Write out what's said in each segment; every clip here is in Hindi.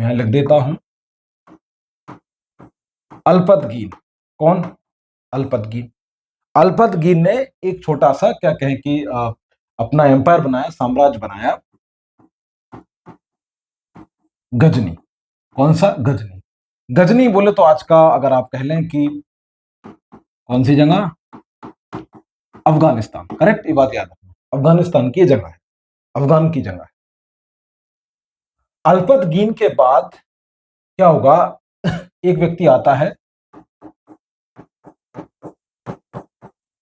मैं यहां लिख देता हूं अल्पतगीन। कौन? अल्पतगीन। अल्पतगीन ने एक छोटा सा क्या कहें कि अपना एम्पायर बनाया, साम्राज्य बनाया, गजनी। कौन सा? गजनी। गजनी बोले तो आज का अगर आप कह लें कि कौन सी जगह? अफगानिस्तान। करेक्ट, ये बात याद रखना, अफगानिस्तान की जगह है, अफगान की जगह है। अल्पतगीन के बाद क्या होगा? एक व्यक्ति आता है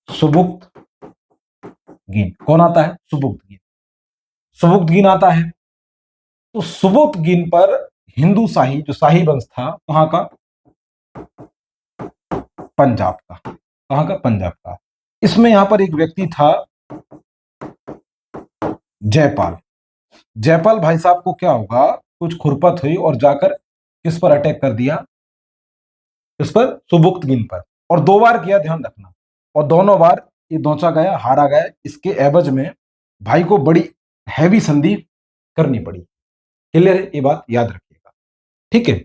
सुबुक्तगीन। कौन आता है? सुबुक्तगीन। सुबुक्तगीन आता है तो सुबुक्तगीन पर हिंदू शाही, जो शाही वंश था, कहां का? पंजाब का। कहां का? पंजाब का। इसमें यहां पर एक व्यक्ति था जयपाल। जयपाल भाई साहब को क्या होगा, कुछ खुरपत हुई और जाकर किस पर अटैक कर दिया? इस पर, सुबुक्तगीन पर। और 2 बार किया, ध्यान रखना। और दोनों बार ये दोंचा गया, हारा गया। इसके एवज में भाई को बड़ी हैवी संधि करनी पड़ी। क्लियर है? ये बात याद रखिएगा। ठीक है,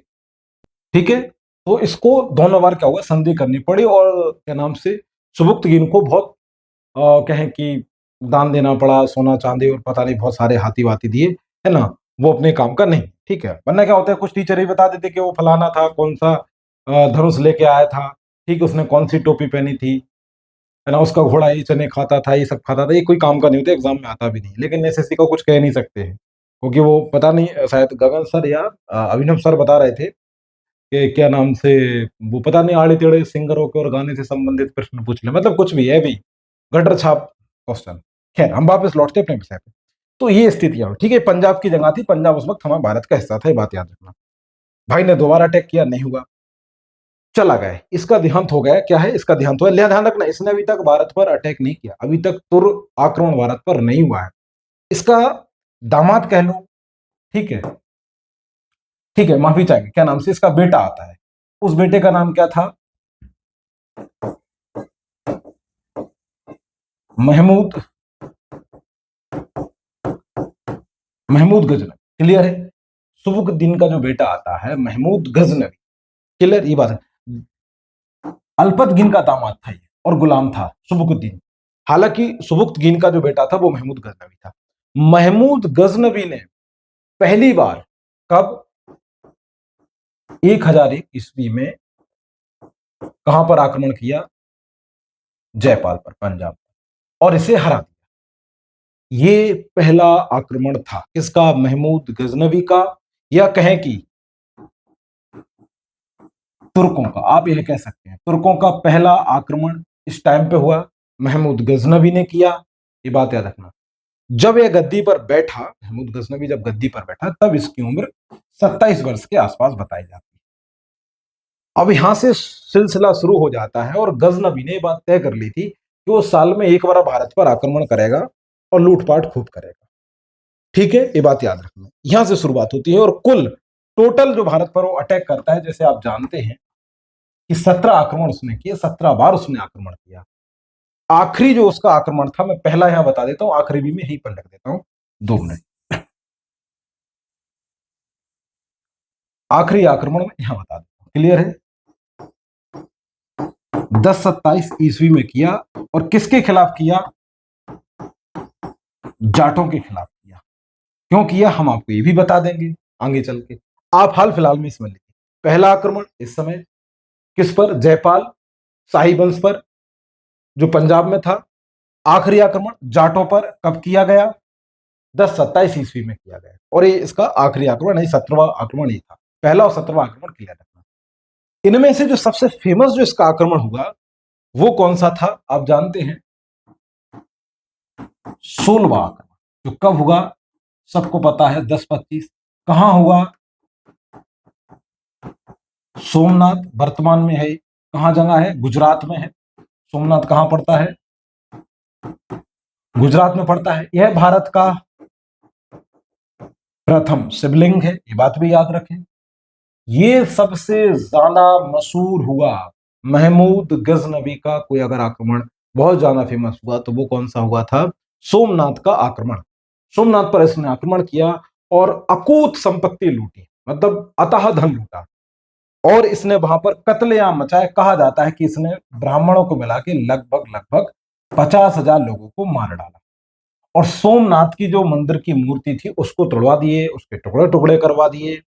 ठीक है। तो इसको दोनों बार क्या हुआ, संधि करनी पड़ी। और क्या नाम से, सुबुक्तगीन को बहुत कहें कि दान देना पड़ा, सोना चांदी और पता नहीं बहुत सारे हाथी वाती दिए, है ना। वो अपने काम का नहीं। ठीक है, वरना क्या होता है, कुछ टीचर ही बता देते कि वो फलाना था, कौन सा धनुष लेके आया था, ठीक है, उसने कौन सी टोपी पहनी थी, है ना, उसका घोड़ा ये चने खाता था, ये सब खाता था। ये कोई काम का नहीं होता, एग्जाम में आता भी नहीं। लेकिन एसएससी का कुछ कह नहीं सकते हैं, क्योंकि वो पता नहीं, शायद गगन सर या अभिनव सर बता रहे थे कि क्या नाम से, वो पता नहीं आड़े टेढ़े सिंगरों के और गाने से संबंधित प्रश्न पूछ ले, मतलब कुछ भी है भी, गटर छाप क्वेश्चन। खैर, हम वापस लौटते अपने विषय पे। तो ये स्थितियां हुई। ठीक है, पंजाब की जगह थी, पंजाब उस वक्त हमारे भारत का हिस्सा था, ये बात याद रखना। भाई ने 2 बार अटैक किया, नहीं हुआ, चला गया। इसका देहांत हो गया। क्या है? इसका देहांत हुआ। ध्यान रखना, इसने अभी तक भारत पर अटैक नहीं किया, अभी तक तुर आक्रमण भारत पर नहीं हुआ है। इसका दामाद कह लो, ठीक है, ठीक है, माफी चाहिए, क्या नाम से, इसका बेटा आता है। उस बेटे का नाम क्या था? महमूद, महमूद गजनवी। क्लियर है? सुबुक्तदीन का जो बेटा आता है महमूद गजनवी। क्लियर? ये बात है। अल्पतगीन का दामाद था ये, और गुलाम था सुबुक्तदीन। हालांकि सुबुक्तगीन का जो बेटा था वो महमूद गजनवी था। महमूद गजनवी ने पहली बार कब? 1001 ईस्वी में कहां पर आक्रमण किया? जयपाल पर, पंजाब पर, और इसे हरा दिया। ये पहला आक्रमण था किसका? महमूद गजनवी का, या कहें कि तुर्कों का। आप यह कह सकते हैं तुर्कों का पहला आक्रमण इस टाइम पे हुआ, महमूद गजनवी ने किया। ये बात याद रखना। जब यह गद्दी पर बैठा, महमूद गजनवी जब गद्दी पर बैठा, तब इसकी उम्र 27 वर्ष के आसपास बताई जाती है। अब यहां से सिलसिला शुरू हो जाता है, और गजनवी ने बात तय कर ली थी कि वो साल में एक बार भारत पर आक्रमण करेगा और लूटपाट खूब करेगा। ठीक है, ये बात याद रखना। यहां से शुरुआत होती है, और कुल टोटल जो भारत पर वो अटैक करता है, जैसे आप जानते हैं कि 17 आक्रमण उसने किए, 17 बार उसने आक्रमण किया। आखिरी जो उसका आक्रमण था, मैं पहला यहां बता देता हूं, आखिरी भी मैं यहीं पर लिख देता हूं, 2 मिनट। आखिरी आक्रमण में यहां बता देता हूं। क्लियर है? 1027 ईस्वी में किया, और किसके खिलाफ किया? जाटों के खिलाफ किया। क्यों किया, हम आपको ये भी बता देंगे आगे चल के। आप हाल फिलहाल में समझ लीजिए, पहला आक्रमण इस समय किस पर? जयपाल शाही वंश पर, जो पंजाब में था। आखिरी आक्रमण जाटों पर कब किया गया? 1027 ईस्वी में किया गया, और ये इसका आखिरी आक्रमण नहीं, 17वां आक्रमण ही था। पहला और 17वां आक्रमण क्लियर रखना। इनमें से जो सबसे फेमस जो इसका आक्रमण हुआ, वो कौन सा था? आप जानते हैं, 16वां आक्रमण, जो कब हुआ सबको पता है, 1025। कहां हुआ? सोमनाथ वर्तमान में है, कहां जगह है? गुजरात में है। सोमनाथ कहां पड़ता है? गुजरात में पड़ता है। यह भारत का प्रथम शिवलिंग है, ये बात भी याद रखें। ये सबसे ज्यादा मशहूर हुआ महमूद गजनवी का कोई अगर आक्रमण बहुत ज्यादा फेमस हुआ, तो वो कौन सा हुआ था? सोमनाथ का आक्रमण। सोमनाथ पर इसने आक्रमण किया और अकूत संपत्ति लूटी। मतलब अतः धन लूटा, और इसने वहां पर कत्लेआम मचाया। कहा जाता है कि इसने ब्राह्मणों को मिला के लगभग लगभग 50,000 लोगों को मार डाला। और सोमनाथ की जो मंदिर की मूर्ति थी उसको तोड़वा दिए, उसके टुकड़े टुकड़े करवा दिए।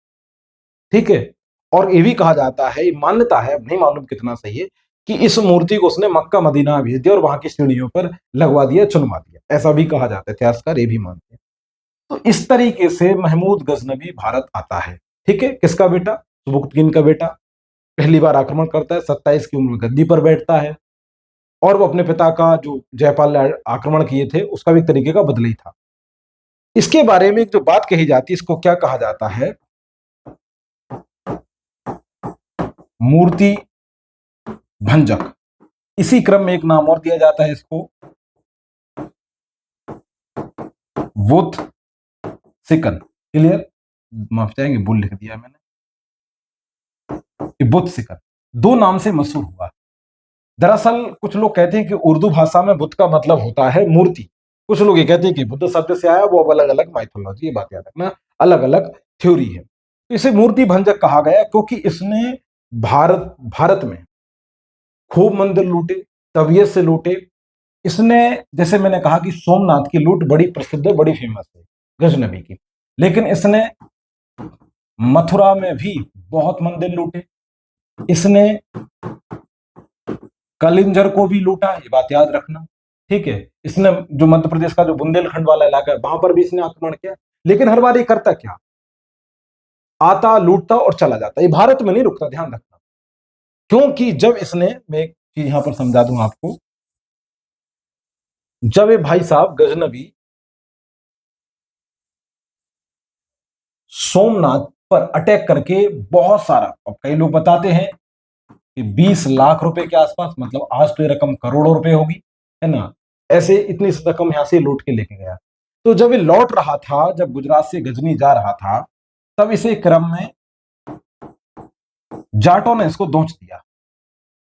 ठीक है। और ये भी कहा जाता है, मान्यता है, नहीं मालूम कितना सही है, कि इस मूर्ति को उसने मक्का मदीना भेज दिया और वहां की सीढ़ियों पर लगवा दिया, चुनवा दिया। ऐसा भी कहा जाता है, इतिहासकार ये भी मानते हैं। तो इस तरीके से महमूद गजनबी भारत आता है। ठीक है। किसका बेटा? सुबुक्तगिन का बेटा। पहली बार आक्रमण करता है, 27 की उम्र में गद्दी पर बैठता है। और वो अपने पिता का जो जयपाल ने आक्रमण किए थे उसका भी एक तरीके का बदला ही था। इसके बारे में एक जो बात कही जाती है, इसको क्या कहा जाता है? मूर्ति भंजक। इसी क्रम में एक नाम और दिया जाता है इसको, वुथ सिकन। क्लियर? माफ चाहेंगे, भूल लिख दिया मैंने, बुत सिकन। दो नाम से मशहूर हुआ। दरअसल कुछ लोग कहते हैं कि उर्दू भाषा में बुत का मतलब होता है मूर्ति। कुछ लोग ये कहते हैं कि बुद्ध शब्द से आया, वो अलग अलग माइथोलॉजी, ये बात याद रखना, अलग अलग थ्योरी है। तो इसे मूर्ति भंजक कहा गया क्योंकि इसने भारत में खूब मंदिर लूटे, तबीयत से लूटे। इसने, जैसे मैंने कहा कि सोमनाथ की लूट बड़ी प्रसिद्ध है, बड़ी फेमस है गजनबी की, लेकिन इसने मथुरा में भी बहुत मंदिर लूटे। इसने कलिंजर को भी लूटा, ये बात याद रखना। ठीक है। इसने जो मध्य प्रदेश का जो बुंदेलखंड वाला इलाका है वहां पर भी इसने आक्रमण किया। लेकिन हर बार ये करता क्या? आता, लूटता और चला जाता। ये भारत में नहीं रुकता, ध्यान रखना। क्योंकि जब इसने, मैं एक चीज यहां पर समझा दूं आपको, जब ये भाई साहब गजनबी सोमनाथ पर अटैक करके बहुत सारा, और कई लोग बताते हैं कि 20 लाख रुपए के आसपास, मतलब आज तो ये रकम करोड़ों रुपए होगी, है ना, ऐसे इतनी रकम यहां से लूट के लेके गया। तो जब ये लौट रहा था, जब गुजरात से गजनी जा रहा था, तब इसे क्रम में जाटों ने इसको दोंच दिया।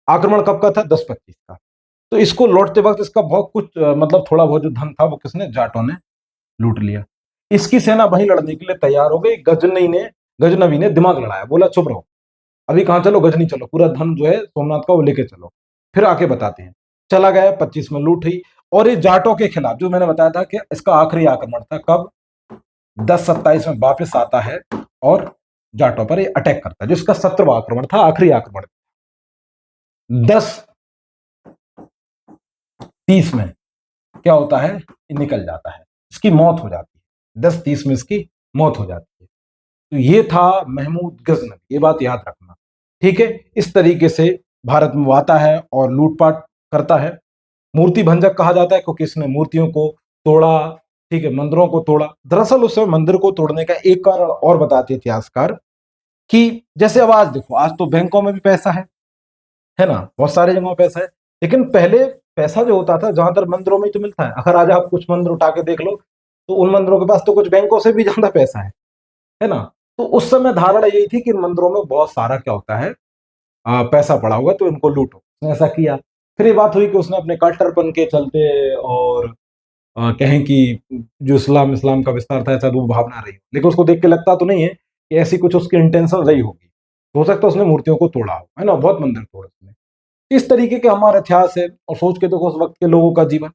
आक्रमण कब का था? 10-25 का। तो इसको लौटते वक्त इसका बहुत कुछ मतलब थोड़ा बहुत जो धन था वो किसने, जाटों ने लूट लिया। इसकी सेना वहीं लड़ने के लिए तैयार हो गई। गजनवी ने दिमाग लड़ाया, बोला चुप रहो, अभी कहां चलो, गजनी चलो, पूरा धन जो है सोमनाथ का वो लेके चलो, फिर आके बताते हैं। चला गया, 25 में लूट हुई। और ये जाटों के खिलाफ, जो मैंने बताया था कि इसका आखिरी आक्रमण था, कब? 10-27 में वापस आता है और जाटों पर ये अटैक करता है, जिसका 17वां आक्रमण था, आखिरी आक्रमण। 10-30 में क्या होता है? ये निकल जाता है, इसकी मौत हो जाती है। 10-30 में इसकी मौत हो जाती है। तो ये था महमूद गजनवी, ये बात याद रखना। ठीक है। इस तरीके से भारत में वो आता है और लूटपाट करता है। मूर्ति भंजक कहा जाता है क्योंकि इसने मूर्तियों को तोड़ा। ठीक है। मंदिरों को तोड़ा। दरअसल उस समय मंदिर को तोड़ने का एक कारण और बताते इतिहासकार, कि जैसे अब आज देखो, आज तो बैंकों में भी पैसा है ना, बहुत सारी जगहों पैसा है। लेकिन पहले पैसा जो होता था ज्यादातर मंदिरों में ही तो मिलता है। अगर आज आप कुछ मंदिर उठा के देख लो तो उन मंदिरों के पास तो कुछ बैंकों से भी ज्यादा पैसा है ना। तो उस समय धारणा यही थी कि इन मंदिरों में बहुत सारा क्या होता है, पैसा पड़ा हुआ, तो इनको लूटो। उसने ऐसा किया। फिर ये बात हुई कि उसने अपने कट्टरपन के चलते, और कहें कि जो इस्लाम का विस्तार था, ऐसा वो भावना रही, लेकिन उसको देख के लगता तो नहीं है कि ऐसी कुछ उसकी इंटेंशन रही होगी। हो सकता है उसने मूर्तियों को तोड़ा हो, है ना, बहुत मंदिर तोड़े उसने। इस तरीके के हमारा इतिहास है। और सोच के देखो उस वक्त के लोगों का जीवन,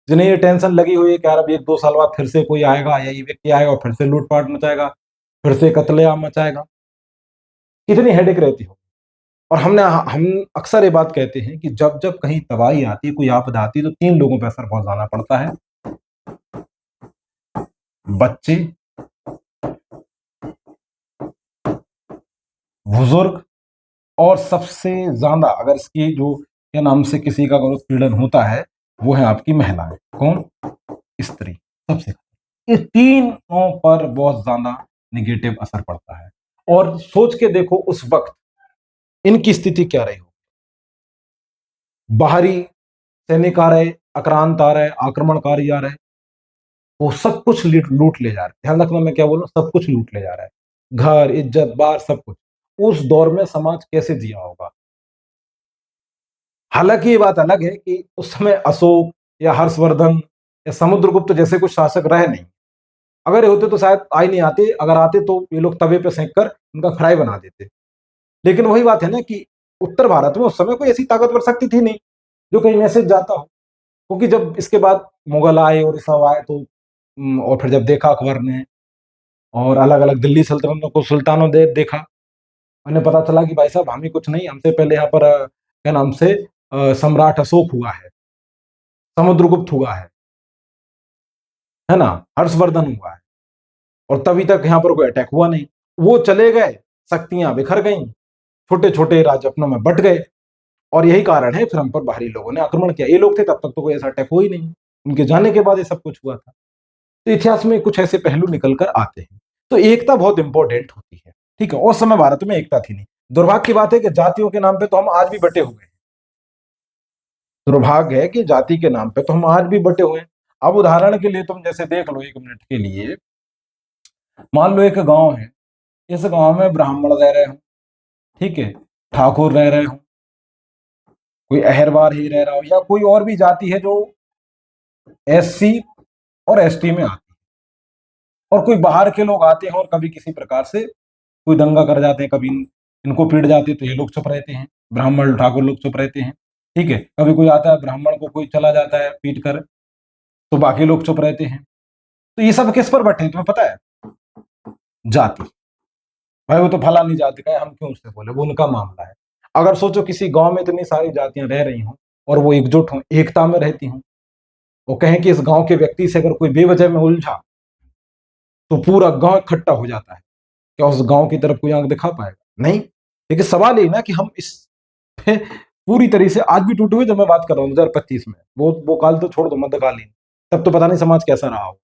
जिन्हें ये टेंशन लगी हुई है कि यार अब 1-2 साल बाद फिर से कोई आएगा या ये व्यक्ति आएगा और फिर से लूटपाट मचाएगा, फिर से कत्लेआम मचाएगा, कितनी हेडेक रहती हो। और हम अक्सर ये बात कहते हैं कि जब जब कहीं तबाही आती है, कोई आपदा आती है, तो 3 लोगों पर असर बहुत ज्यादा पड़ता है: बच्चे, बुजुर्ग, और सबसे ज्यादा अगर इसकी जो, क्या नाम से, किसी का अगर उत्पीड़न होता है, वो है आपकी महिलाएं। कौन? स्त्री। सबसे, ये तीनों पर बहुत ज्यादा निगेटिव असर पड़ता है। और सोच के देखो उस वक्त इनकी स्थिति क्या रही हो। बाहरी सैनिक आ रहे, आक्रांत आ रहे, आक्रमणकारी आ रहे, वो सब कुछ लूट ले जा रहे। ध्यान रखना मैं क्या बोल रहा हूं, सब कुछ लूट ले जा रहा है, घर, इज्जत, बार, सब कुछ। उस दौर में समाज कैसे जिया होगा। हालांकि ये बात अलग है कि उस समय अशोक या हर्षवर्धन या समुद्रगुप्त जैसे कुछ शासक रहे नहीं, अगर ये होते तो शायद आ ही नहीं आते, अगर आते तो ये लोग तवे पे सेंक कर उनका फ्राई बना देते। लेकिन वही बात है ना कि उत्तर भारत में उस समय कोई ऐसी ताकतवर शक्ति थी नहीं जो कहीं मैसेज जाता हो, क्योंकि जब इसके बाद मुगल आए और सब आए तो और फिर जब देखा अकबर ने और अलग अलग दिल्ली सल्तनतों को सुल्तानों दे देखा, उन्हें पता चला कि भाई साहब हम ही कुछ नहीं, हमसे पहले यहाँ पर क्या नाम से सम्राट अशोक हुआ है, समुद्रगुप्त हुआ है ना, हर्षवर्धन हुआ है, और तभी तक यहाँ पर कोई अटैक हुआ नहीं। वो चले गए, शक्तियां बिखर गईं, छोटे छोटे राज्य अपनों में बट गए, और यही कारण है फिर हम पर बाहरी लोगों ने आक्रमण किया। ये लोग थे तब तक तो कोई ऐसा अटैक हो ही नहीं, उनके जाने के बाद ये सब कुछ हुआ था। तो इतिहास में कुछ ऐसे पहलू निकल कर आते हैं। तो एकता बहुत इंपॉर्टेंट होती है, ठीक है। उस समय भारत में एकता थी नहीं। दुर्भाग्य की बात है कि जातियों के नाम पे तो हम आज भी बटे हुए हैं। दुर्भाग्य है कि जाति के नाम पे तो हम आज भी बटे हुए हैं। अब उदाहरण के लिए तुम जैसे देख लो, 1 मिनट के लिए मान लो एक गांव है, इस गांव में ब्राह्मण रह रहे हो, ठीक है, ठाकुर रह रहे हो, कोई अहरवार ही रह रहा हो, या कोई और भी जाति है जो एससी और एसटी में आती है, और कोई बाहर के लोग आते हैं और कभी किसी प्रकार से कोई दंगा कर जाते हैं, कभी इनको पीट जाते हैं तो ये लोग चुप रहते हैं, ब्राह्मण ठाकुर लोग चुप रहते हैं, ठीक है। कभी कोई आता है ब्राह्मण को कोई चला जाता है पीट कर, तो बाकी लोग चुप रहते हैं। तो ये सब किस पर बैठे हैं तुम्हें पता है? जाति। भाई वो तो फलानी जाति का है, हम क्यों उससे बोले, वो उनका मामला है। अगर सोचो किसी गांव में इतनी सारी जातियां रह रही हों और वो एकजुट हों, एकता में रहती हों, वो कहें कि इस गांव के व्यक्ति से अगर कोई बेवजह में उलझा तो पूरा गांव इकट्ठा हो जाता है, क्या उस गांव की तरफ कोई आंख दिखा पाएगा? नहीं। लेकिन सवाल ये ना कि हम इस पे पूरी तरह से आज भी टूटे हुए, जब मैं बात कर रहा हूँ 2025 में, वो काल तो छोड़ दो, मध्यकालीन, तब तो पता नहीं समाज कैसा रहा हो।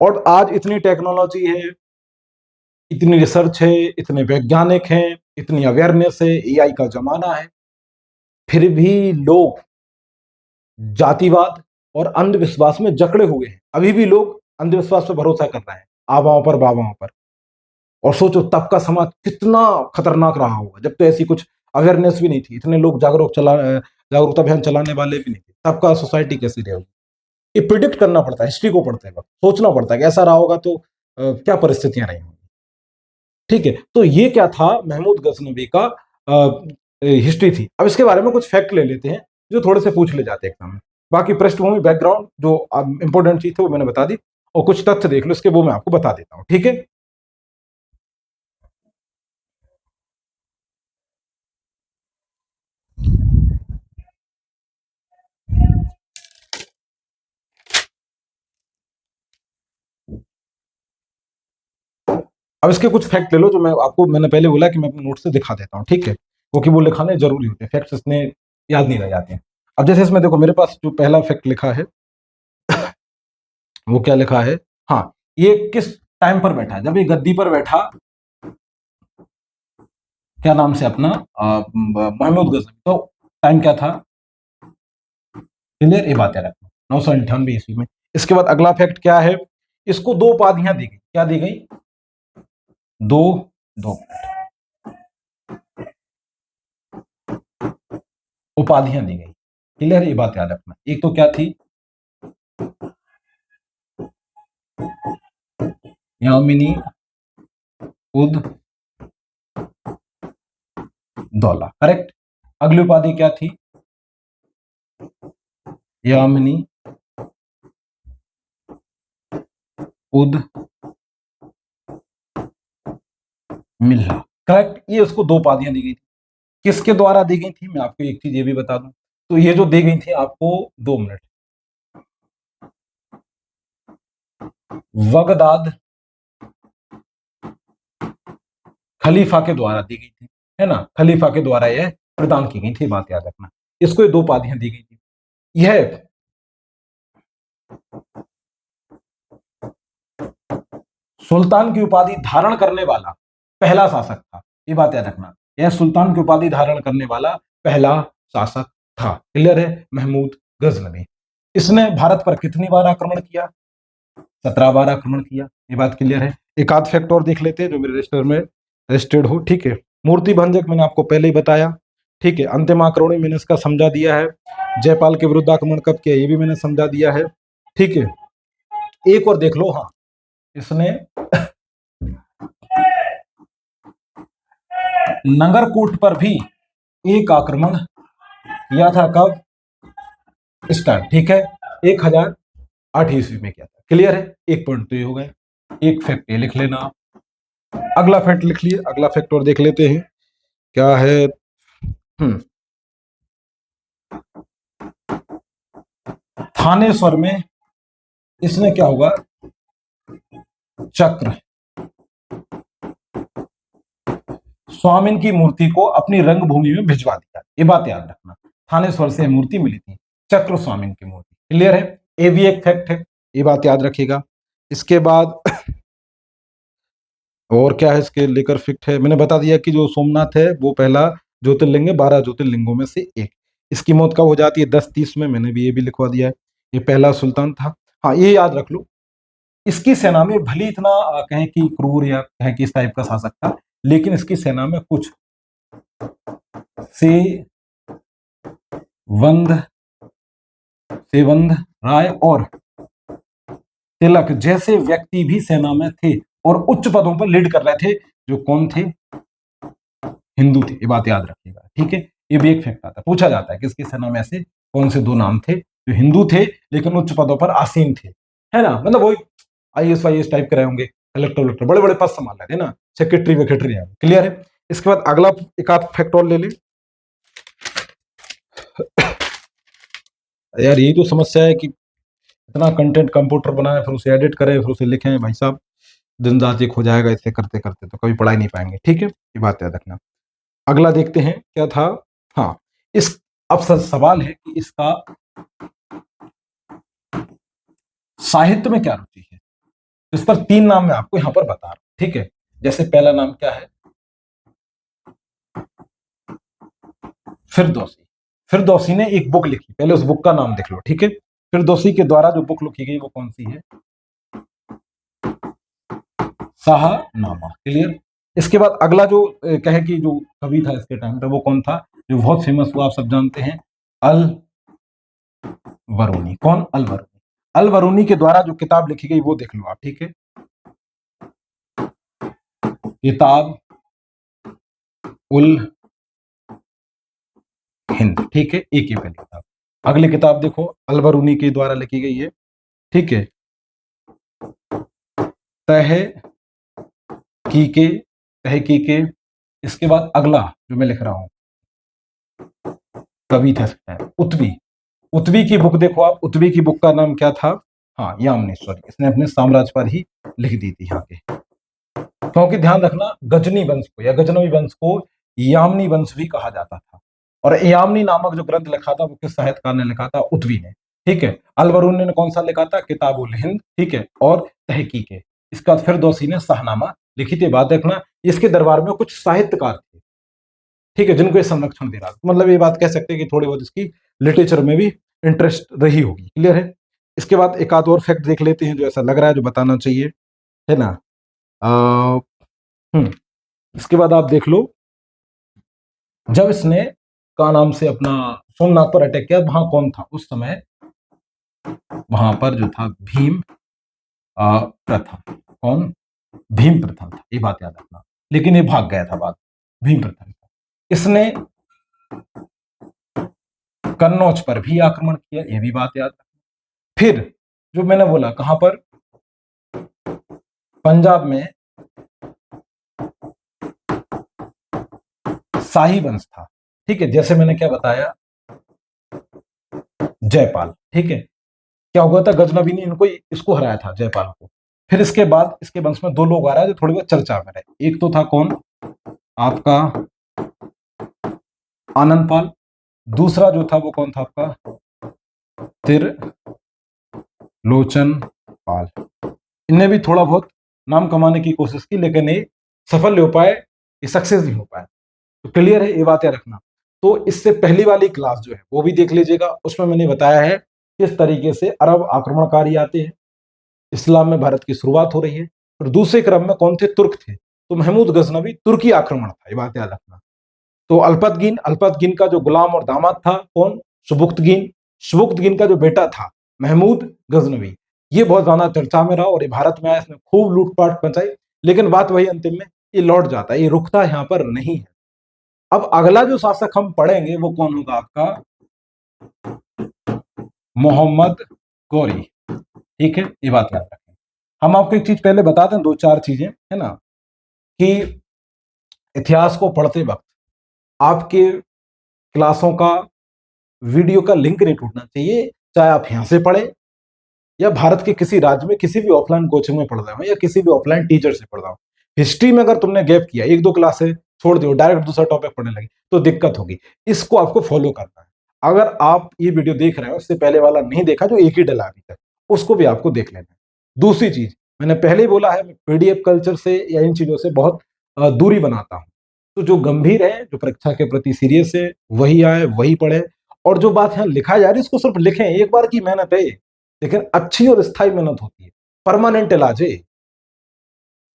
और आज इतनी टेक्नोलॉजी है, इतनी रिसर्च है, इतने वैज्ञानिक हैं, इतनी अवेयरनेस है, एआई का जमाना है, फिर भी लोग जातिवाद और अंधविश्वास में जकड़े हुए हैं। अभी भी लोग अंधविश्वास पर भरोसा कर रहे हैं, आवाओं पर बाबाओं पर। और सोचो तब का समाज कितना खतरनाक रहा होगा, जब तो ऐसी कुछ अवेयरनेस भी नहीं थी, इतने लोग जागरूकता अभियान चलाने वाले भी नहीं थे, तब का सोसाइटी कैसी रहेगी? ये प्रिडिक्ट करना पड़ता है, हिस्ट्री को पढ़ते वक्त सोचना पड़ता है कि ऐसा रहा होगा तो क्या परिस्थितियां रही होंगी, ठीक है। तो ये क्या था, महमूद गजनवी का हिस्ट्री थी। अब इसके बारे में कुछ फैक्ट ले लेते हैं जो थोड़े से पूछ ले जाते हैं एग्जाम में। बाकी पृष्ठभूमि बैकग्राउंड जो इंपॉर्टेंट चीज थे वो मैंने बता दी, और कुछ तथ्य देख लो इसके, वो मैं आपको बता देता हूँ, ठीक है। अब इसके कुछ फैक्ट ले लो जो मैंने पहले बोला कि मैं अपने नोट से दिखा देता हूँ, ठीक है, क्योंकि वो लिखाने जरूरी होते हैं, फैक्ट्स इसमें याद नहीं रह जाते हैं। अब जैसे इसमें देखो, मेरे पास जो पहला फैक्ट लिखा है वो क्या लिखा है, हाँ, ये किस टाइम पर बैठा, जब ये गद्दी पर बैठा, क्या नाम से अपना, महमूद गजनवी, तो टाइम क्या था, क्लियर, ये बात याद रखना, 998 ईस्वी में। इसके बाद अगला फैक्ट क्या है, इसको दो उपाधियां दी गई, क्या दी गई, दो, दो उपाधियां दी गई, क्लियर, ये बात याद रखना। एक तो क्या थी, यामिनी उद दौला, करेक्ट। अगली उपाधि क्या थी, यामिनी उद मिल्ला, करेक्ट। ये उसको दो उपाधियां दी गई थी। किसके द्वारा दी गई थी, मैं आपको एक चीज ये भी बता दूं, तो ये जो दी गई थी आपको, 2 मिनट, वगदाद खलीफा के द्वारा दी गई थी, है ना, खलीफा के द्वारा यह प्रदान की गई थी, बात याद रखना। इसको ये दो उपाधियां दी गई थी। यह सुल्तान की उपाधि धारण करने वाला पहला शासक था, ये बात याद रखना। यह सुल्तान की उपाधि धारण करने वाला पहला शासक था, क्लियर है, महमूद गजनवी। इसने भारत पर कितनी बार आक्रमण किया, 17 बार आक्रमण किया, ये बात क्लियर है। एक आध फैक्ट और देख लेते हैं जो मेरे रजिस्टर में रजिस्टर्ड हो, ठीक है। मूर्ति भंजक मैंने आपको पहले ही बताया, ठीक है। अंतिम आक्रमण मैंने इसका समझा दिया है। जयपाल के विरुद्ध आक्रमण कब किया, ये भी मैंने समझा दिया है, ठीक है। एक और देख लो, हाँ, इसने नगरकोट पर भी एक आक्रमण किया था। कब? स्टार्ट, ठीक है, 1008 ईस्वी में किया था। क्लियर है? एक पॉइंट तो ये हो गए, एक फैक्ट ये लिख लेना आप। अगला फैक्ट लिख लिए, अगला फैक्ट और देख लेते हैं क्या है। थानेश्वर में इसने क्या होगा, चक्र स्वामिन की मूर्ति को अपनी रंगभूमि में भिजवा दिया। ये बात याद रखना, थानेश्वर से मूर्ति मिली थी, चक्र स्वामिन की मूर्ति। क्लियर है? ये भी एक फैक्ट है, ये बात याद रखिएगा। इसके बाद और क्या है इसके लेकर फैक्ट है, मैंने बता दिया कि जो सोमनाथ है वो पहला ज्योतिर्लिंग है, 12 ज्योतिर्लिंगों में से एक। इसकी मौत कब हो जाती है? 1030 में, मैंने भी ये भी लिखवा दिया है। ये पहला सुल्तान था। हाँ, ये याद रख लो। इसकी सेना में भली इतना कहें कि क्रूर या कहें कि इस टाइप का शासक था, लेकिन इसकी सेना में कुछ सेवंद राय और तिलक जैसे व्यक्ति भी सेना में थे और उच्च पदों पर लीड कर रहे थे। जो कौन थे? हिंदू थे। ये बात याद रखिएगा, ठीक है। ये भी एक फैक्ट आता है, पूछा जाता है कि इसकी सेना में ऐसे कौन से दो नाम थे जो हिंदू थे लेकिन उच्च पदों पर आसीन थे, है ना। मतलब वही आईएएस वाईएएस टाइप के रहे होंगे, कलेक्टर वलेक्टर, बड़े बड़े पद संभाल रहे थे ना, सेक्रेटरी वेक्रेटरी है। क्लियर है? इसके बाद अगला एक आध फैक्ट और ले लें। यार यही तो समस्या है कि इतना कंटेंट कंप्यूटर बनाए, फिर उसे एडिट करें, फिर उसे लिखें, भाई साहब दिन रात एक हो जाएगा इससे करते करते, तो कभी पढ़ा ही नहीं पाएंगे। ठीक है, ये बात याद रखना। अगला देखते हैं क्या था। हाँ, इस अब सवाल है कि इसका साहित्य में क्या रुचि है। इस पर 3 नाम मैं आपको यहां पर बता रहा हूं, ठीक है। जैसे पहला नाम क्या है? फिरदौसी। फिरदौसी ने एक बुक लिखी, पहले उस बुक का नाम देख लो, ठीक है। फिरदौसी के द्वारा जो बुक लिखी गई वो कौन सी है? शाहनामा। क्लियर? इसके बाद अगला जो कहे कि जो कवि था इसके टाइम पे वो कौन था, जो बहुत फेमस हुआ, आप सब जानते हैं, अल बरूनी। कौन? अल बरूनी। अल बरूनी के द्वारा जो किताब लिखी गई वो देख लो आप, ठीक है। किताब उल हिंद, ठीक है, एक ही पहली किताब। अगली किताब देखो, अल बरूनी के द्वारा लिखी गई है, ठीक है, तहकीके। इसके बाद अगला जो मैं लिख रहा हूं कवि थे उत्वी। उत्वी की बुक देखो आप, उत्वी की बुक का नाम क्या था? हाँ, यामनेश्वरी। इसने अपने साम्राज्य पर ही लिख दी थी यहाँ पे। क्योंकि ध्यान रखना, गजनी वंश को या गजनवी वंश को यामनी वंश भी कहा जाता था। और यामनी नामक जो ग्रंथ लिखा था वो किस साहित्यकार ने लिखा था? उत्वी ने, ठीक है। अल बरूनी ने कौन सा लिखा था? किताब उल हिंद, ठीक है, और तहकीके। इसका फिरदौसी ने शाहनामा लिखी थी। बात देखना, इसके दरबार में कुछ साहित्यकार थे, ठीक है, जिनको ये संरक्षण दे रहा था। मतलब ये बात कह सकते हैं कि थोड़ी बहुत इसकी लिटरेचर में भी इंटरेस्ट रही होगी। क्लियर है? इसके बाद एक आध और फैक्ट देख लेते हैं जो ऐसा लग रहा है जो बताना चाहिए, है ना। इसके बाद आप देख लो, जब इसने का नाम से अपना सोमनाथ पर अटैक किया, वहां कौन था उस समय? वहां पर जो था भीम प्रथम। कौन? भीम प्रथम था, ये बात याद रखना। लेकिन ये भाग गया था बाद, भीम प्रथम था। इसने कन्नौज पर भी आक्रमण किया, ये भी बात याद रखना। फिर जो मैंने बोला कहां पर? पंजाब में शाही वंश था, ठीक है। जैसे मैंने क्या बताया, जयपाल, ठीक है। क्या हुआ था? गजनबी ने इनको इसको हराया था, जयपाल को। फिर इसके बाद इसके वंश में 2 लोग आ रहे हैं जो थोड़ी बहुत चर्चा में रहे। एक तो था कौन? आपका आनंद पाल। दूसरा जो था वो कौन था आपका? त्रिलोचन पाल। इनने भी थोड़ा बहुत नाम कमाने की कोशिश की, लेकिन ये सफल नहीं हो पाए, ये सक्सेस नहीं हो पाए। तो क्लियर है, ये बात याद रखना। तो इससे पहली वाली क्लास जो है वो भी देख लीजिएगा, उसमें मैंने बताया है किस तरीके से अरब आक्रमणकारी आते हैं, इस्लाम में भारत की शुरुआत हो रही है। और दूसरे क्रम में कौन थे? तुर्क थे। तो महमूद गजनवी तुर्की आक्रमण था, ये बात याद रखना। तो अल्पतगीन का जो गुलाम और दामाद था कौन? सुबुक्तगीन। सुबुक्तगीन का जो बेटा था महमूद गजनवी। ये बहुत ज्यादा चर्चा में रहा और ये भारत में आया, इसने खूब लूटपाट मचाई, लेकिन बात वही अंतिम में ये लौट जाता है, ये रुकता यहाँ पर नहीं है। अब अगला जो शासक हम पढ़ेंगे वो कौन होगा आपका, मोहम्मद गौरी। ठीक है, ये बात याद रखें। हम आपको एक चीज पहले बता दें, दो चार चीजें है ना, कि इतिहास को पढ़ते वक्त आपके क्लासों का वीडियो का लिंक नहीं टूटना चाहिए, चाहे आप यहां से पढ़े या भारत के किसी राज्य में किसी भी ऑफलाइन कोचिंग में पढ़ रहे हो या किसी भी ऑफलाइन टीचर से पढ़ रहा हो। हिस्ट्री में अगर तुमने गैप किया, एक दो क्लास से छोड़ दियो, डायरेक्ट दूसरा टॉपिक पढ़ने लगे, तो दिक्कत होगी। इसको आपको फॉलो करना है। अगर आप ये वीडियो देख रहे हो, इससे पहले वाला नहीं देखा जो एक ही डला अभी तक, उसको भी आपको देख लेना है। दूसरी चीज, मैंने पहले ही बोला है, मैं पीडीएफ कल्चर से या इन चीजों से बहुत दूरी बनाता हूं। तो जो गंभीर है, जो परीक्षा के प्रति सीरियस है, वही आए, वही पढ़े। और जो बात यहाँ लिखा जा रही है, इसको सिर्फ लिखें, एक बार की मेहनत है, लेकिन अच्छी और स्थायी मेहनत होती है, परमानेंट इलाज है।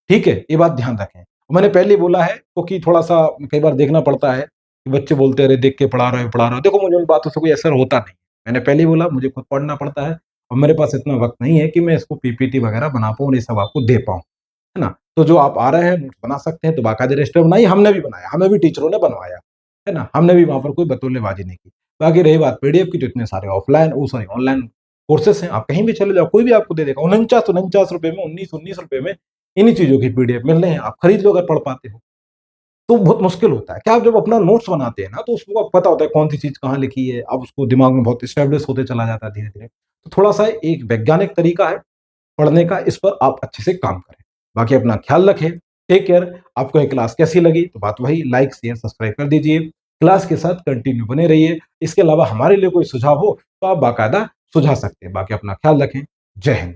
ठीक है, ये बात ध्यान रखें। मैंने पहले ही बोला है, क्योंकि थोड़ा सा कई बार देखना पड़ता है कि बच्चे बोलते हैं, अरे देख के पढ़ा रहे हो। देखो, मुझे उन बातों से कोई असर होता नहीं। मैंने पहले ही बोला, मुझे खुद पढ़ना पड़ता है और मेरे पास इतना वक्त नहीं है कि मैं इसको पीपीटी वगैरह बना पाऊँ, ये सब आपको दे पाऊँ, है ना। तो जो आप आ रहे हैं, नोट्स बना सकते हैं, तो बाकायदे रजिस्टर बनाइए। हमने भी बनाया, हमें भी टीचरों ने बनवाया, है ना। हमने भी वहां पर कोई बतौलेबाजी नहीं की। बाकी रही बात पीडीएफ की, तो इतने सारे ऑफलाइन, वो सॉरी ऑनलाइन कोर्सेस हैं, आप कहीं भी चले जाओ, कोई भी आपको दे देगा। 49 रुपए में, 19 रुपए में इन्हीं चीजों की पीडीएफ मिल रहे हैं, आप खरीद लो अगर पढ़ पाते हो। तो बहुत मुश्किल होता है। क्या आप जब अपना नोट्स बनाते हैं ना, तो उसको आपको पता होता है कौन सी चीज कहाँ लिखी है, अब उसको दिमाग में बहुत स्टेब्लिश होते चला जाता है धीरे धीरे। तो थोड़ा सा एक वैज्ञानिक तरीका है पढ़ने का, इस पर आप अच्छे से काम करें। बाकी अपना ख्याल रखें, टेक केयर। आपको ये क्लास कैसी लगी, तो बात वही, लाइक शेयर सब्सक्राइब कर दीजिए। क्लास के साथ कंटिन्यू बने रहिए। इसके अलावा हमारे लिए कोई सुझाव हो तो आप बाकायदा सुझा सकते हैं। बाकी अपना ख्याल रखें। जय हिंद।